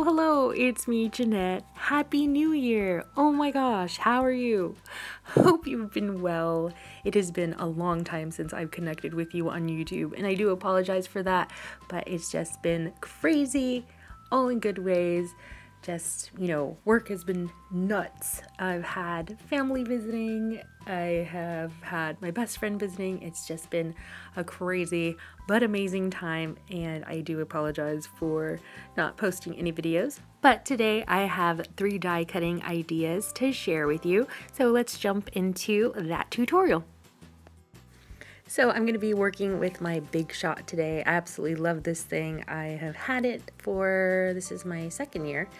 Hello, it's me, Janette. Happy New Year! Oh my gosh, how are you? Hope you've been well. It has been a long time since I've connected with you on YouTube, and I do apologize for that, but it's just been crazy, all in good ways. Just, work has been nuts. I've had family visiting, I have had my best friend visiting. It's just been a crazy but amazing time, and I do apologize for not posting any videos. But today I have 3 die cutting ideas to share with you, so let's jump into that tutorial. So I'm going to be working with my Big Shot today. I absolutely love this thing. I have had it this is my 2nd year,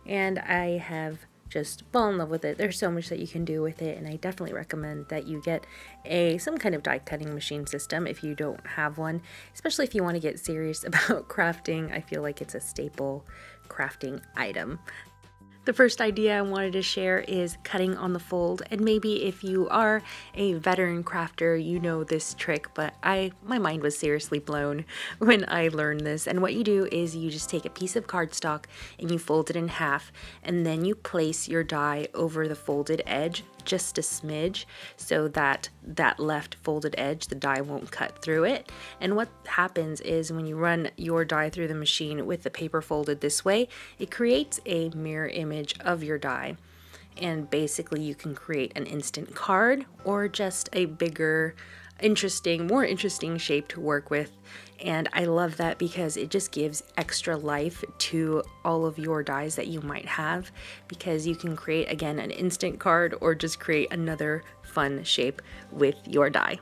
and I have just fallen in love with it. There's so much that you can do with it, and I definitely recommend that you get some kind of die cutting machine system if you don't have one, especially if you want to get serious about crafting. I feel like it's a staple crafting item. The first idea I wanted to share is cutting on the fold, and maybe if you are a veteran crafter, you know this trick, but my mind was seriously blown when I learned this. And what you do is you just take a piece of cardstock and you fold it in half, and then you place your die over the folded edge just a smidge so that left folded edge, the die won't cut through it. And what happens is when you run your die through the machine with the paper folded this way, it creates a mirror image of your die. And basically you can create an instant card or just a bigger, more interesting shape to work with. And I love that because it just gives extra life to all of your dies that you might have, because you can create, again, an instant card or just create another fun shape with your die.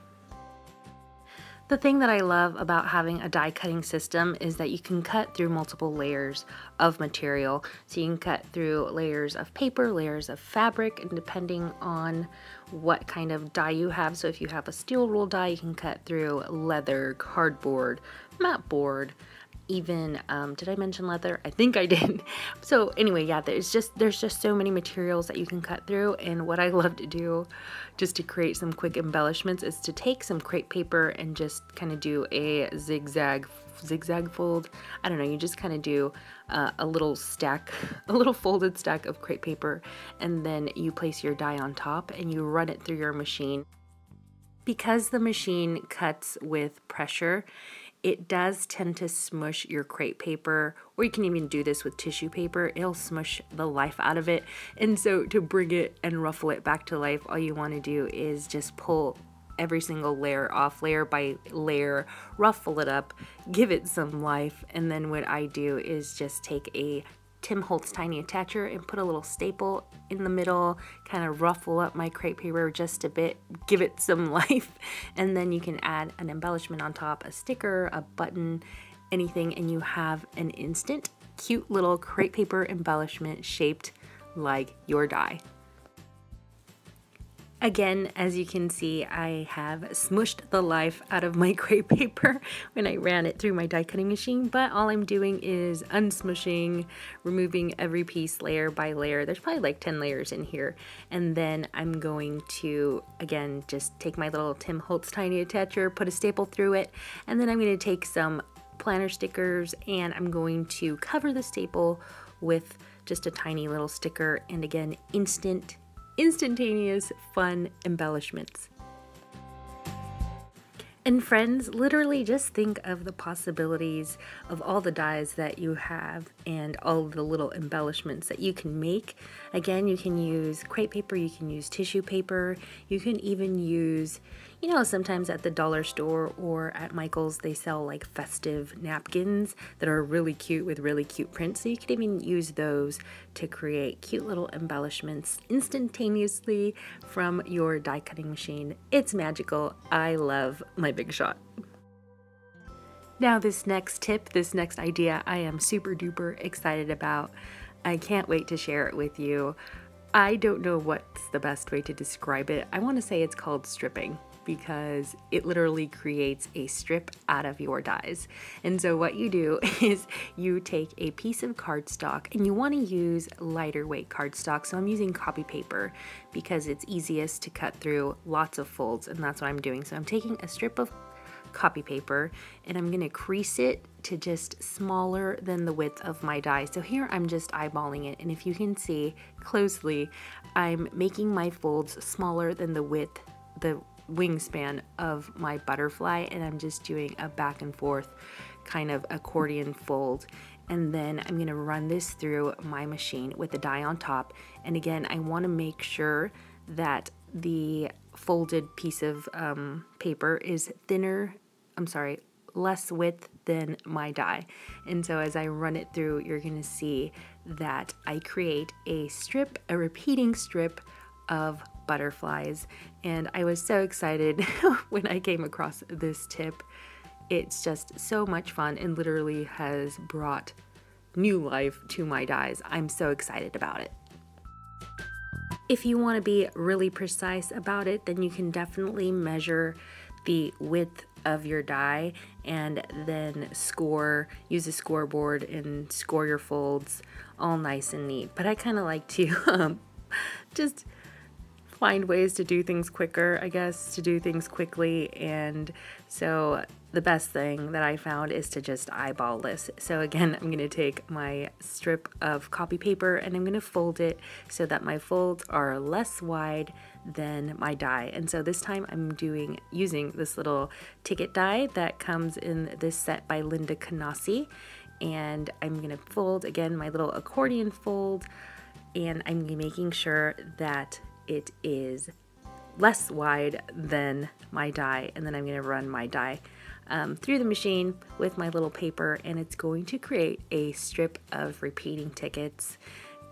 The thing that I love about having a die cutting system is that you can cut through multiple layers of material. So you can cut through layers of paper, layers of fabric, and depending on what kind of die you have. So if you have a steel wool die, you can cut through leather, cardboard, mat board, even, did I mention leather? I think I did. So anyway, yeah, there's just so many materials that you can cut through. And what I love to do just to create some quick embellishments is to take some crepe paper and just kind of do a zigzag fold. I don't know, you just kind of do a little folded stack of crepe paper, and then you place your die on top and you run it through your machine. Because the machine cuts with pressure, it does tend to smush your crepe paper, or you can even do this with tissue paper. It'll smush the life out of it. And so to bring it and ruffle it back to life, all you want to do is just pull every single layer off, layer by layer, ruffle it up, give it some life. And then what I do is just take a Tim Holtz tiny attacher and put a little staple in the middle, kind of ruffle up my crepe paper just a bit, give it some life, and then you can add an embellishment on top, a sticker, a button, anything, and you have an instant cute little crepe paper embellishment shaped like your die. Again, as you can see, I have smushed the life out of my crepe paper when I ran it through my die cutting machine, but all I'm doing is unsmushing, removing every piece layer by layer. There's probably like 10 layers in here. And then I'm going to, again, just take my little Tim Holtz tiny attacher, put a staple through it, and then I'm going to take some planner stickers and I'm going to cover the staple with just a tiny little sticker, and again, instantaneous fun embellishments. And friends, literally just think of the possibilities of all the dies that you have and all the little embellishments that you can make. Again, you can use crepe paper, you can use tissue paper, you can even use, sometimes at the dollar store or at Michael's they sell like festive napkins that are really cute with really cute prints. So you could even use those to create cute little embellishments instantaneously from your die cutting machine. It's magical. I love my Big Shot. Now this next tip, this next idea, I am super duper excited about. I can't wait to share it with you. I don't know what's the best way to describe it. I want to say it's called stripping, because it literally creates a strip out of your dies. And so what you do is you take a piece of cardstock, and you want to use lighter weight cardstock. So I'm using copy paper because it's easiest to cut through lots of folds, and that's what I'm doing. So I'm taking a strip of copy paper, and I'm gonna crease it to just smaller than the width of my die. So here I'm just eyeballing it, and if you can see closely, I'm making my folds smaller than the width, the wingspan of my butterfly, and I'm just doing a back and forth kind of accordion fold. And then I'm gonna run this through my machine with the die on top. And again, I wanna make sure that the folded piece of paper is less width than my die. And so as I run it through, you're gonna see that I create a repeating strip of butterflies. And I was so excited when I came across this tip. It's just so much fun and literally has brought new life to my dies. I'm so excited about it. If you want to be really precise about it, then you can definitely measure the width of your die and then use a scoreboard and score your folds all nice and neat. But I kind of like to just find ways to do things quicker, I guess, to do things quickly. And so the best thing that I found is to just eyeball this. So again, I'm going to take my strip of copy paper and I'm going to fold it so that my folds are less wide than my die. And so this time I'm using this little ticket die that comes in this set by Linda Canasi. And I'm going to fold, again, my little accordion fold, and I'm making sure that it is less wide than my die, and then I'm going to run my die through the machine with my little paper, and it's going to create a strip of repeating tickets.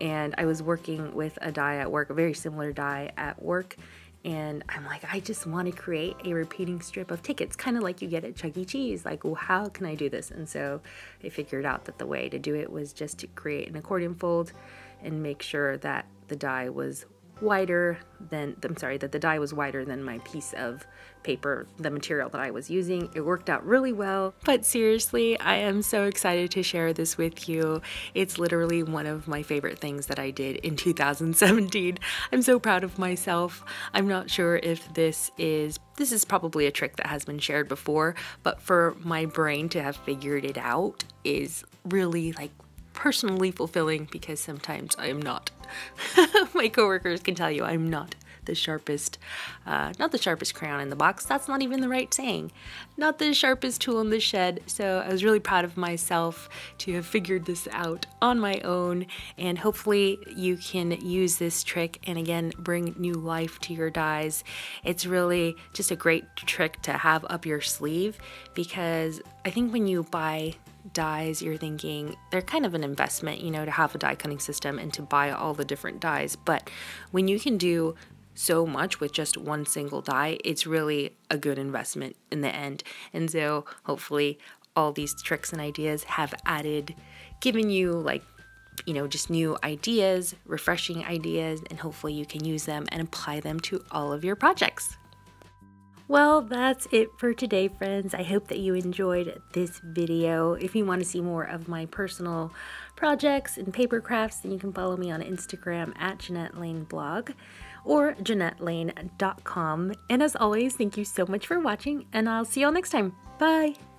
And I was working with a die at work, a very similar die at work, and I'm like, I just want to create a repeating strip of tickets, kind of like you get at Chuck E. Cheese. Like, well, how can I do this? And so I figured out that the way to do it was just to create an accordion fold and make sure that the die was wider than, that the die was wider than my piece of paper, the material that I was using. It worked out really well, but seriously, I am so excited to share this with you. It's literally one of my favorite things that I did in 2017. I'm so proud of myself. I'm not sure if this is probably a trick that has been shared before, but for my brain to have figured it out is really like personally fulfilling, because sometimes I am not. My coworkers can tell you I'm not the sharpest crayon in the box. That's not even the right saying. Not the sharpest tool in the shed. So I was really proud of myself to have figured this out on my own, and hopefully you can use this trick and again bring new life to your dies. It's really just a great trick to have up your sleeve, because I think when you buy dies, you're thinking they're kind of an investment, you know, to have a die cutting system and to buy all the different dies. But when you can do so much with just one single die, it's really a good investment in the end. And so hopefully all these tricks and ideas have given you like, you know, just new ideas, refreshing ideas, and hopefully you can use them and apply them to all of your projects. Well, that's it for today, friends. I hope that you enjoyed this video. If you want to see more of my personal projects and paper crafts, then you can follow me on Instagram at Janette Lane Blog or JanetteLane.com. And as always, thank you so much for watching, and I'll see you all next time. Bye!